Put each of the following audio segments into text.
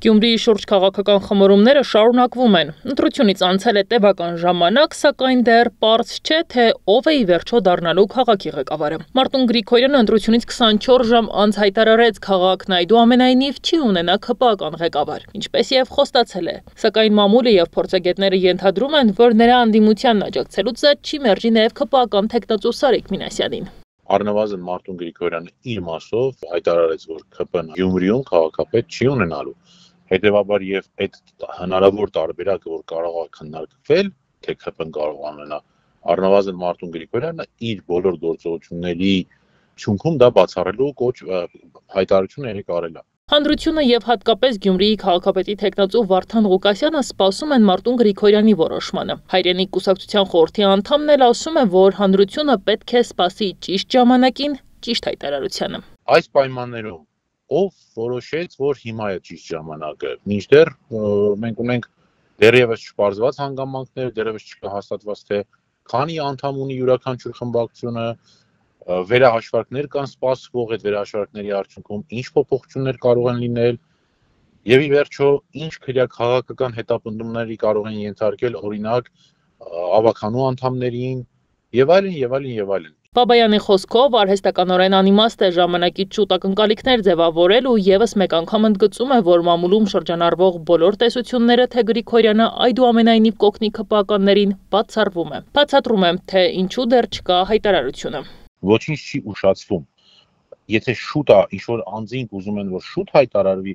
Գյումրիի շուրջ քաղաքական խմորումները շարունակվում են։ Ընտրությունից անցել է տևական ժամանակ, սակայն դեռ պարզ չէ, թե ով է ի վերջո դառնալու քաղաքի ղեկավարը։ Մարտուն Գրիգորյանը ընտրությունից 24 ժամ անց հայտարարեց, քաղաքն այդուամենայնիվ չի ունենա ՔՊԱ-կան ղեկավար, ինչպես եւ խոստացել է։ Սակայն մամուլը եւ փորձագետները ենթադրում են, որ նրա անդիմությանն աջակցելուց զատ չի մերժի նաեւ ՔՊԱ-կան թեկնածու Սարիկ Մինասյանին։ Առնվազն Մարտուն Գրիգորյանը իր մասով հայտարարեց, որ ՔՊ-ն Գյումրիում քաղաքապետ չի ունենալու։ Հետևաբար եւ այդ հնարավոր տարբերակը, որ կարող է քննարկվել, թե ՔՊ-ն կարող անունենա, առնվազն Մարտուն Գրիգորյանը իր բոլոր գործողությունների ճունքում դա բացառելու կոչ հայտարարություն եղեք արել է։ Հանրությունը եւ հատկապես Գյումրիի քաղաքապետի թեկնածու Վարդան Ղուկասյանը սպասում են Մարտուն Գրիգորյանի որոշմանը։ Հայրենիք կուսակցության խորհրդի անդամն էլ ասում է, որ հանրությունը պետք է սպասի ճիշտ ժամանակին, ճիշտ հայտարարությանը։ Այս պայմաններում ով որոշեց, որ հիմա է ճիշտ ժամանակը։ Մինչդեռ մենք ունենք դեռևս չպարզված հանգամանքներ, դեռևս չկա հաստատված թե քանի անդամ ունի յուրաքանչյուր խմբակցությունը, վերահաշվարկներ կան սպասվող, այդ վերահաշվարկների արդյունքում ինչ փոփոխություններ կարող են լինել եւ ի վերջո ինչ քաղաքական հետապնդումների կարող են ենթարկել օրինակ ավականու անդամներին եւ այլն եւ այլն եւ այլն։ Բաբայանի խոսքով արհեստականորեն անիմաստ է ժամանակից շուտ ակնկալիքներ ձևավորել ու եւս մեկ անգամ ընդգծում է, որ մամուլում շրջանառվող բոլոր տեսությունները, թե Գրիգորյանը այդուամենայնիվ կօգնի ՔՊԱ-կաններին, բացառվում է։ Բացատրում է, թե ինչու դեռ չկա հայտարարությունը։ Ոչինչ չի ուշացվում։ Եթե շուտ է ինչ-որ անձինք ուզում են, որ շուտ հայտարարվի,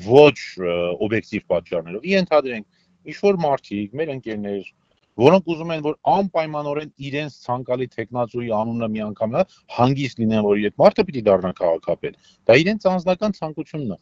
ոչ օբյեկտիվ պատճառներով, ենթադրենք, ինչ-որ մարդիկ, մեր ընկերներ, որոնք ուզում են, որ անպայմանորեն իրենց ցանկալի տեխնացուի անունը միանգամից հանգիստ լինեն, որ այդ մարդը պիտի դառնա քաղաքապետ։ Դա իրենց անձնական ցանկությունն է։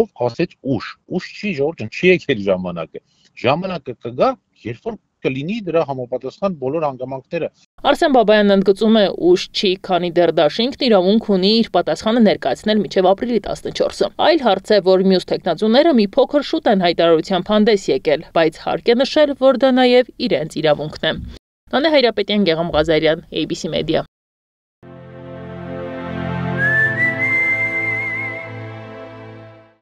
Ով ասեց ուշ չի, ժողովուրդ, չի եկել ժամանակը։ Ժամանակը կգա, երբ որ կլինի դրա համապատասխան բոլոր հանգամանքները։ Արսեն Բաբայանն ընդգծում է, ուշ չի, քանի դեռ դաշինքն իրավունք ունի իր պատասխանը ներկայացնել մինչև ապրիլի 14-ը։ Այլ հարց է, որ մյուս տեխնացուները մի փոքր շուտ են հայտարարությամբ հանդես եկել, բայց հարկ է նշել, որ դա նաև իրենց իրավունքն է։ Նանե Հայրապետյան, Գեղամ Ղազարյան, ABC Media։